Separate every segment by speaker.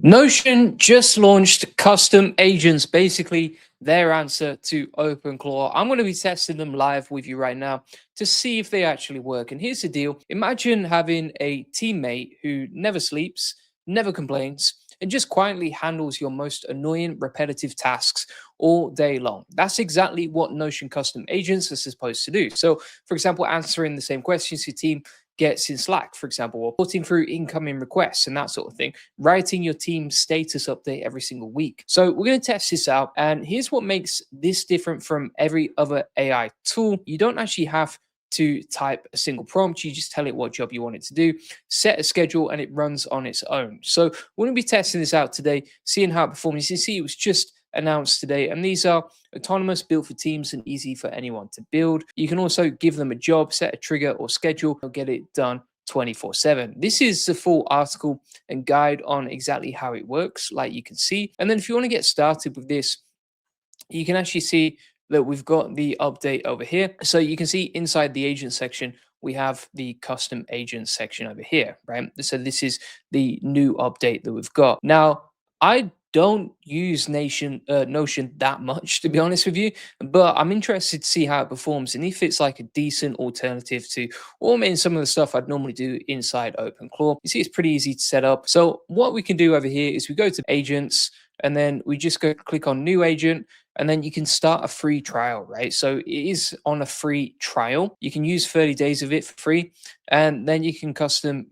Speaker 1: Notion just launched custom agents, basically their answer to OpenClaw. I'm going to be testing them live with you right now to see if they actually work. And here's the deal. Imagine having a teammate who never sleeps, never complains, and just quietly handles your most annoying repetitive tasks all day long. That's exactly what Notion custom agents are supposed to do. So, for example, answering the same questions your team gets in Slack, for example, or putting through incoming requests and that sort of thing, writing your team's status update every single week. So we're going to test this out. And here's what makes this different from every other AI tool. You don't actually have to type a single prompt. You just tell it what job you want it to do, set a schedule, and it runs on its own. So we're going to be testing this out today, seeing how it performs. You can see it was just announced today, and these are autonomous, built for teams, and easy for anyone to build. You can also give them a job, set a trigger or schedule, or get it done 24/7. This is the full article and guide on exactly how it works, like you can see. And then if you want to get started with this, you can actually see that we've got the update over here. So you can see inside the agent section, we have the custom agent section over here, right? So this is the new update that we've got. Now, I don't use Notion that much, to be honest with you, but I'm interested to see how it performs and if it's like a decent alternative to automate some of the stuff I'd normally do inside OpenClaw. You see, it's pretty easy to set up. So what we can do over here is we go to agents and then we just go click on new agent, and then you can start a free trial, right? So it is on a free trial. You can use 30 days of it for free, and then you can custom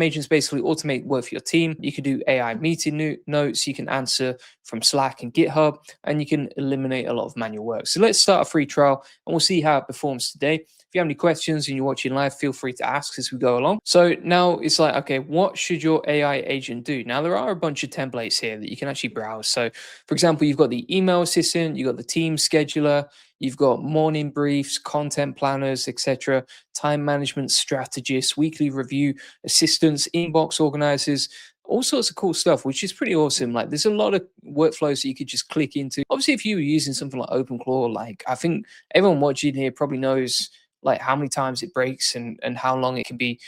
Speaker 1: agents basically automate work for your team. You can do AI meeting notes, you can answer from Slack and GitHub, and you can eliminate a lot of manual work. So let's start a free trial and we'll see how it performs today. If you have any questions and you're watching live, feel free to ask as we go along. So now it's like, okay, what should your AI agent do? Now there are a bunch of templates here that you can actually browse. So for example, you've got the email assistant, you've got the team scheduler, you've got morning briefs, content planners, etc., time management strategists, weekly review assistants, inbox organizers, all sorts of cool stuff, which is pretty awesome. Like there's a lot of workflows that you could just click into. Obviously, if you were using something like OpenClaw, like I think everyone watching here probably knows like how many times it breaks and how long it can be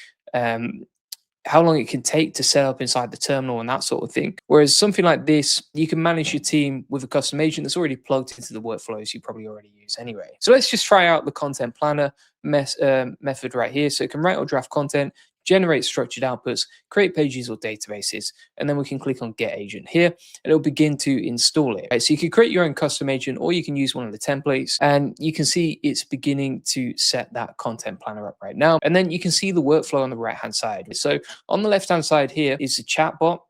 Speaker 1: how long it can take to set up inside the terminal and that sort of thing. Whereas something like this, you can manage your team with a custom agent that's already plugged into the workflows you probably already use anyway. So let's just try out the content planner method right here. So it can write or draft content, generate structured outputs, create pages or databases, and then we can click on Get Agent here, and it'll begin to install it. Right? So you can create your own custom agent, or you can use one of the templates, and you can see it's beginning to set that content planner up right now. And then you can see the workflow on the right-hand side. So on the left-hand side here is the chat bot,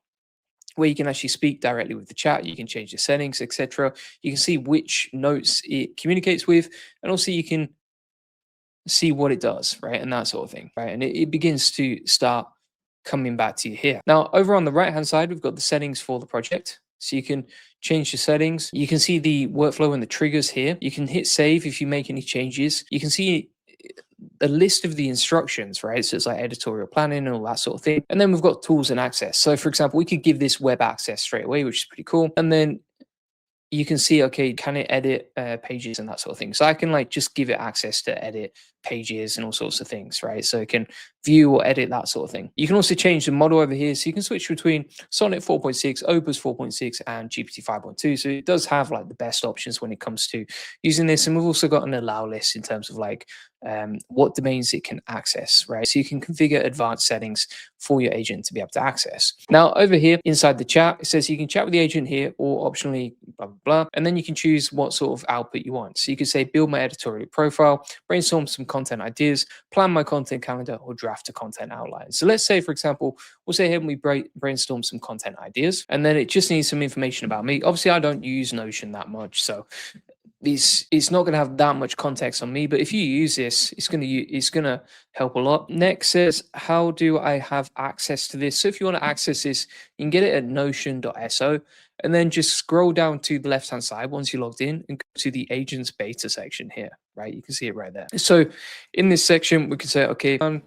Speaker 1: where you can actually speak directly with the chat. You can change the settings, etc. You can see which notes it communicates with, and also you can see what it does, right? And that sort of thing, right? And it begins to start coming back to you here. Now, over on the right-hand side, we've got the settings for the project. So you can change the settings. You can see the workflow and the triggers here. You can hit save if you make any changes. You can see a list of the instructions, right? So it's like editorial planning and all that sort of thing. And then we've got tools and access. So for example, we could give this web access straight away, which is pretty cool. And then you can see, okay, can it edit pages and that sort of thing? So I can like just give it access to edit pages and all sorts of things, right? So it can view or edit that sort of thing. You can also change the model over here. So you can switch between Sonnet 4.6, Opus 4.6, and GPT 5.2. So it does have like the best options when it comes to using this. And we've also got an allow list in terms of like what domains it can access, right? So you can configure advanced settings for your agent to be able to access. Now over here inside the chat, it says you can chat with the agent here or optionally blah, blah, blah. And then you can choose what sort of output you want. So you can say, build my editorial profile, brainstorm some content ideas, plan my content calendar, or draft a content outline. So let's say, for example, we'll say here we brainstorm some content ideas, and then it just needs some information about me. Obviously, I don't use Notion that much, so it's not going to have that much context on me, but if you use this, it's going to help a lot. Next says, how do I have access to this? So if you want to access this, you can get it at notion.so, and then just scroll down to the left-hand side once you're logged in and go to the agents beta section here, right? You can see it right there. So in this section, we can say, okay, I'm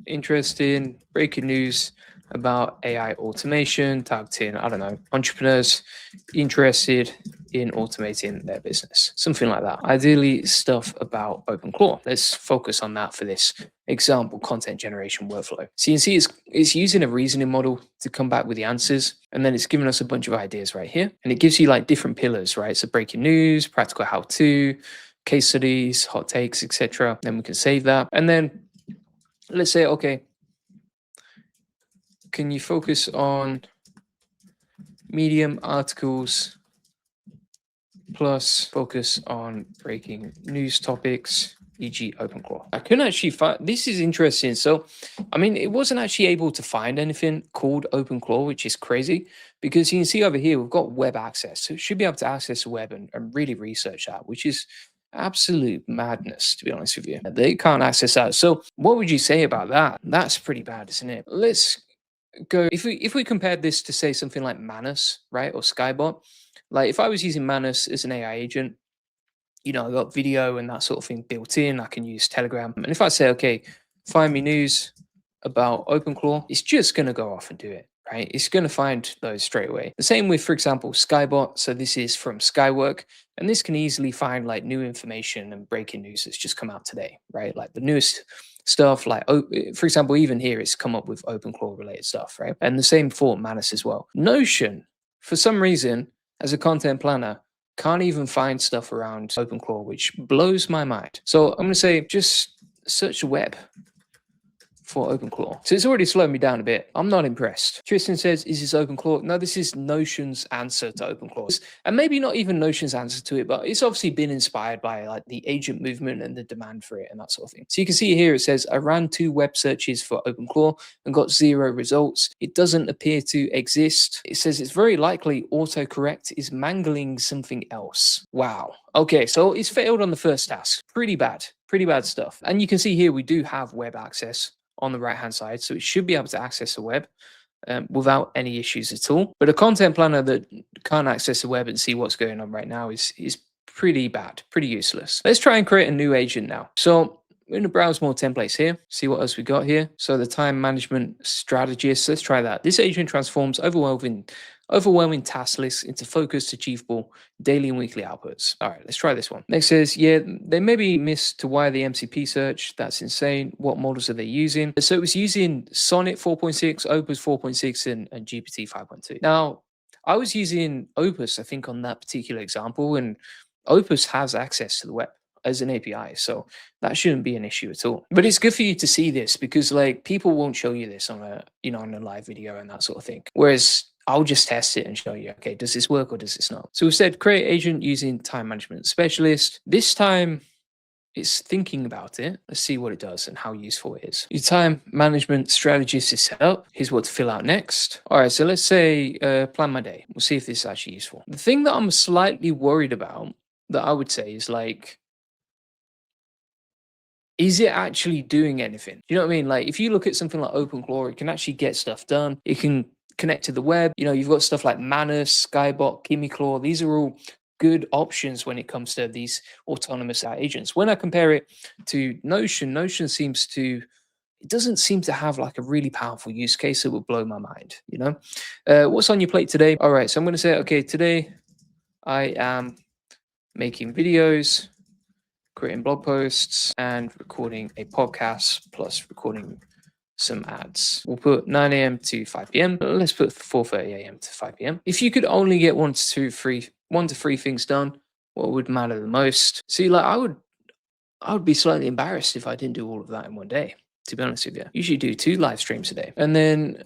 Speaker 1: interested in breaking news about AI automation, targeting, I don't know, entrepreneurs interested in automating their business. Something like that. Ideally, stuff about OpenClaw. Let's focus on that for this example content generation workflow. So you can see it's using a reasoning model to come back with the answers, and then it's giving us a bunch of ideas right here. And it gives you like different pillars, right? So breaking news, practical how-to, case studies, hot takes, etc. Then we can save that. And then let's say, okay, can you focus on Medium articles plus focus on breaking news topics, e.g. OpenClaw. I couldn't actually find, this is interesting. So, I mean, it wasn't actually able to find anything called OpenClaw, which is crazy because you can see over here, we've got web access. So it should be able to access the web and really research that, which is absolute madness, to be honest with you. They can't access that. So what would you say about that? That's pretty bad, isn't it? Let's go, if we compared this to say something like Manus, right, or Skybot, like if I was using Manus as an AI agent, you know, I got video and that sort of thing built in. I can use Telegram, and if I say, okay, find me news about OpenClaw, it's just going to go off and do it, right? It's going to find those straight away. The same with, for example, Skybot. So this is from Skywork, and this can easily find like new information and breaking news that's just come out today, right? Like the newest stuff, like, for example, even here, it's come up with OpenClaw related stuff, right? And the same for Manus as well. Notion, for some reason, as a content planner, can't even find stuff around OpenClaw, which blows my mind. So I'm going to say just search the web for OpenClaw. So it's already slowed me down a bit. I'm not impressed. Tristan says, is this OpenClaw? No, this is Notion's answer to OpenClaw. And maybe not even Notion's answer to it, but it's obviously been inspired by like the agent movement and the demand for it and that sort of thing. So you can see here, it says, I ran 2 web searches for OpenClaw and got 0 results. It doesn't appear to exist. It says it's very likely autocorrect is mangling something else. Wow. Okay, so it's failed on the first task. Pretty bad stuff. And you can see here, we do have web access on the right hand side, so it should be able to access the web without any issues at all. But a content planner that can't access the web and see what's going on right now is pretty bad, pretty useless. Let's try and create a new agent now. So we're going to browse more templates here, see what else we got here. So the time management strategist, let's try that. This agent transforms overwhelming task lists into focused, achievable daily and weekly outputs. All right, let's try this one. Next says, yeah, they maybe missed to wire the MCP search. That's insane. What models are they using? So it was using Sonnet 4.6, Opus 4.6, and GPT 5.2. Now, I was using Opus, I think, on that particular example, and Opus has access to the web as an API, so that shouldn't be an issue at all. But it's good for you to see this because like people won't show you this on a, you know, on a live video and that sort of thing. Whereas I'll just test it and show you, okay, does this work or does this not? So we said create agent using time management specialist. This time it's thinking about it. Let's see what it does and how useful it is. Your time management strategist is set up. Here's what to fill out next. All right, so let's say plan my day. We'll see if this is actually useful. The thing that I'm slightly worried about that I would say is like, is it actually doing anything? You know what I mean? Like if you look at something like OpenClaw, it can actually get stuff done. It can connect to the web. You know, you've got stuff like Manus, Skybot, KimiClaw. These are all good options when it comes to these autonomous agents. When I compare it to Notion, Notion seems to, it doesn't seem to have like a really powerful use case that would blow my mind, you know? What's on your plate today? All right, so I'm going to say, okay, today I am making videos, creating blog posts, and recording a podcast, plus recording some ads. We'll put 9 a.m. to 5 p.m. Let's put 4:30 a.m. to 5 p.m. If you could only get 1 to 3 things done, what would matter the most? See, like I would be slightly embarrassed if I didn't do all of that in one day, to be honest with you. Usually do 2 live streams a day. And then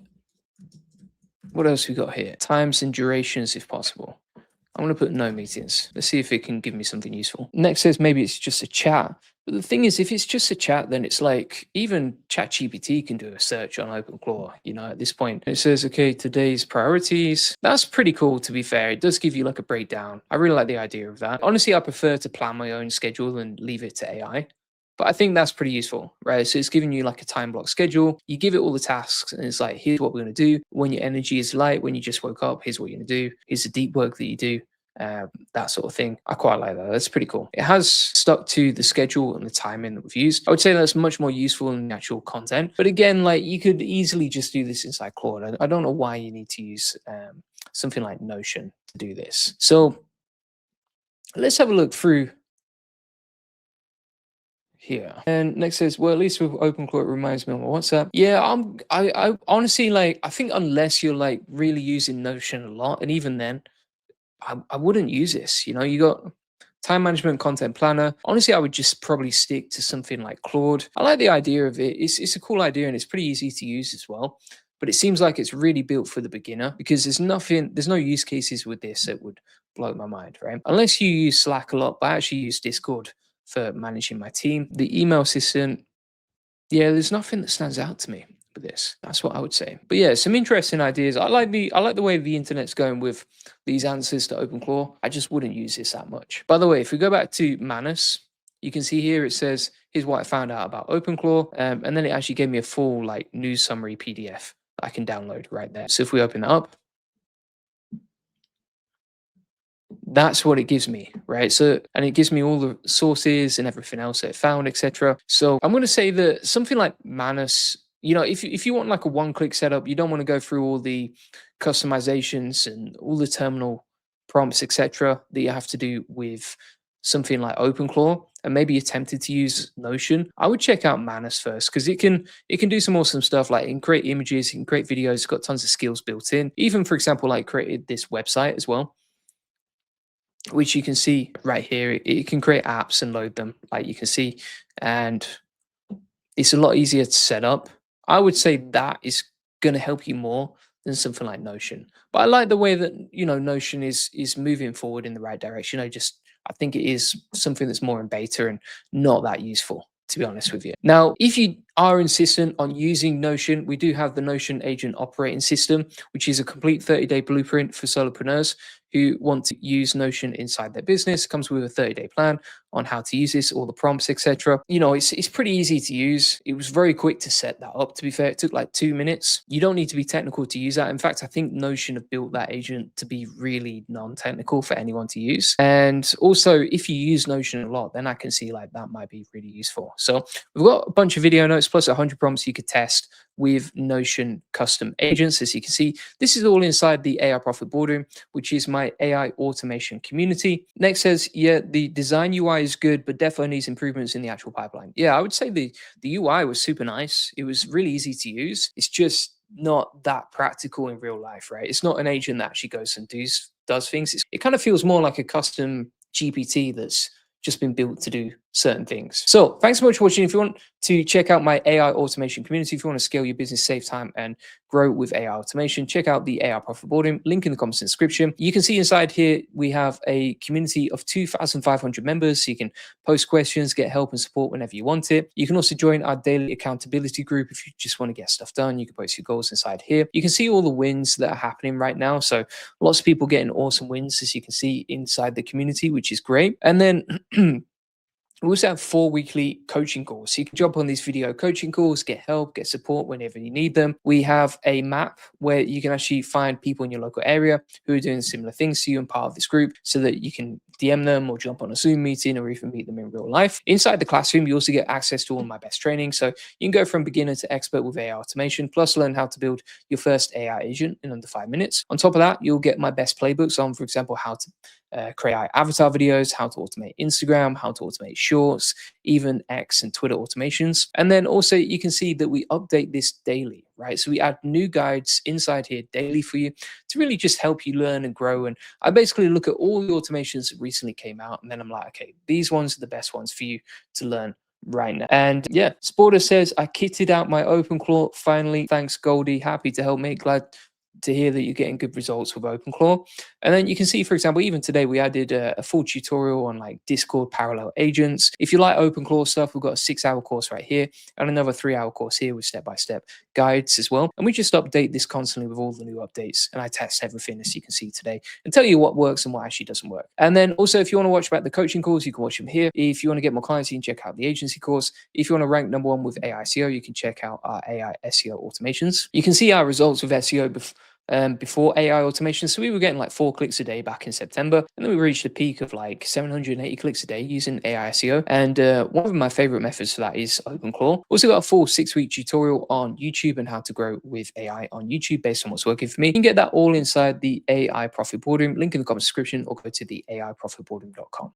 Speaker 1: what else we got here? Times and durations if possible. I'm going to put no meetings. Let's see if it can give me something useful. Next says maybe it's just a chat. But the thing is, if it's just a chat, then it's like even ChatGPT can do a search on OpenClaw, you know, at this point. It says, okay, today's priorities. That's pretty cool, to be fair. It does give you like a breakdown. I really like the idea of that. Honestly, I prefer to plan my own schedule and leave it to AI. But I think that's pretty useful, right? So it's giving you like a time block schedule. You give it all the tasks and it's like, here's what we're going to do. When your energy is light, when you just woke up, here's what you're going to do. Here's the deep work that you do. That sort of thing. I quite like that. That's pretty cool. It has stuck to the schedule and the timing that we've used. I would say that's much more useful than the actual content. But again, like you could easily just do this inside Claude. I don't know why you need to use something like Notion to do this. So Let's have a look through here. And next says, well, at least with OpenClaw, it reminds me of my WhatsApp. Yeah, I honestly, like, I think unless you're like really using Notion a lot, and even then, I wouldn't use this. You know, you got time management, content planner. Honestly, I would just probably stick to something like Claude. I like the idea of it. It's a cool idea and it's pretty easy to use as well. But it seems like it's really built for the beginner because there's no use cases with this that would blow my mind, right? Unless you use Slack a lot, but I actually use Discord for managing my team. The email system, yeah, there's nothing that stands out to me with this. That's what I would say. But yeah, some interesting ideas. I like the way the internet's going with these answers to OpenClaw. I just wouldn't use this that much. By the way, if we go back to Manus, you can see here it says here's what I found out about OpenClaw, and then it actually gave me a full like news summary PDF that I can download right there. So if we open that up, that's what it gives me, right? So, and it gives me all the sources and everything else that it found, etc. So I'm going to say that something like Manus, if you want like a one-click setup, you don't want to go through all the customizations and all the terminal prompts, etc., that you have to do with something like OpenClaw, and maybe you're tempted to use Notion. I would check out Manus first because it can do some awesome stuff, like it can create images, it can create videos, it's got tons of skills built in. Even for example, like created this website as well, which you can see right here. It can create apps and load them, like you can see, and it's a lot easier to set up. I would say that is going to help you more than something like Notion. But I like the way that Notion is moving forward in the right direction. I think it is something that's more in beta and not that useful, to be honest with you. Now, if you are insistent on using Notion, we do have the Notion Agent Operating System, which is a complete 30-day blueprint for solopreneurs who want to use Notion inside their business. It comes with a 30-day plan on how to use this, all the prompts, etc. It's pretty easy to use. It was very quick to set that up. To be fair, it took like 2 minutes. You don't need to be technical to use that. In fact, I think Notion have built that agent to be really non-technical for anyone to use. And also, if you use Notion a lot, then I can see like that might be really useful. So we've got a bunch of video notes plus 100 prompts you could test with Notion custom agents. As you can see, this is all inside the AI Profit Boardroom, which is my AI automation community. Next says, yeah, the design UI is good, but definitely needs improvements in the actual pipeline. Yeah, I would say the UI was super nice. It was really easy to use. It's just not that practical in real life, right? It's not an agent that actually goes and does things. It kind of feels more like a custom GPT that's just been built to do certain things. So thanks so much for watching. If you want to check out my AI automation community, if you want to scale your business, save time, and grow with AI automation, check out the AI Profit Boardroom, link in the comments description. You can see inside here, we have a community of 2,500 members. So you can post questions, get help and support whenever you want it. You can also join our daily accountability group if you just want to get stuff done. You can post your goals inside here. You can see all the wins that are happening right now. So lots of people getting awesome wins, as you can see inside the community, which is great. And then we also have 4 weekly coaching calls. So you can jump on these video coaching calls, get help, get support whenever you need them. We have a map where you can actually find people in your local area who are doing similar things to you and part of this group so that you can DM them or jump on a Zoom meeting or even meet them in real life. Inside the classroom, you also get access to all my best training. So you can go from beginner to expert with AI automation, plus learn how to build your first AI agent in under 5 minutes. On top of that, you'll get my best playbooks on, for example, how to create avatar videos, how to automate Instagram, how to automate shorts, even X and Twitter automations. And then also you can see that we update this daily, right? So we add new guides inside here daily for you to really just help you learn and grow. And I basically look at all the automations that recently came out, and then I'm like, okay, these ones are the best ones for you to learn right now. And yeah, Sporter says, I kitted out my OpenClaw finally. Thanks, Goldie. Happy to help, mate. Glad to hear that you're getting good results with OpenClaw. And then you can see, for example, even today we added a full tutorial on like Discord parallel agents. If you like OpenClaw stuff, we've got a 6-hour course right here and another 3-hour course here with step-by-step guides as well. And we just update this constantly with all the new updates, and I test everything, as you can see today, and tell you what works and what actually doesn't work. And then also, if you want to watch about the coaching calls, you can watch them here. If you want to get more clients, you can check out the agency course. If you want to rank #1 with AI SEO, you can check out our AI SEO automations. You can see our results with SEO before AI automation. So we were getting like 4 clicks a day back in September, and then we reached a peak of like 780 clicks a day using AI SEO. And one of my favorite methods for that is OpenClaw. Also got a full 6-week tutorial on YouTube on how to grow with AI on YouTube based on what's working for me. You can get that all inside the AI Profit Boardroom. Link in the comment description, or go to the AIprofitboardroom.com.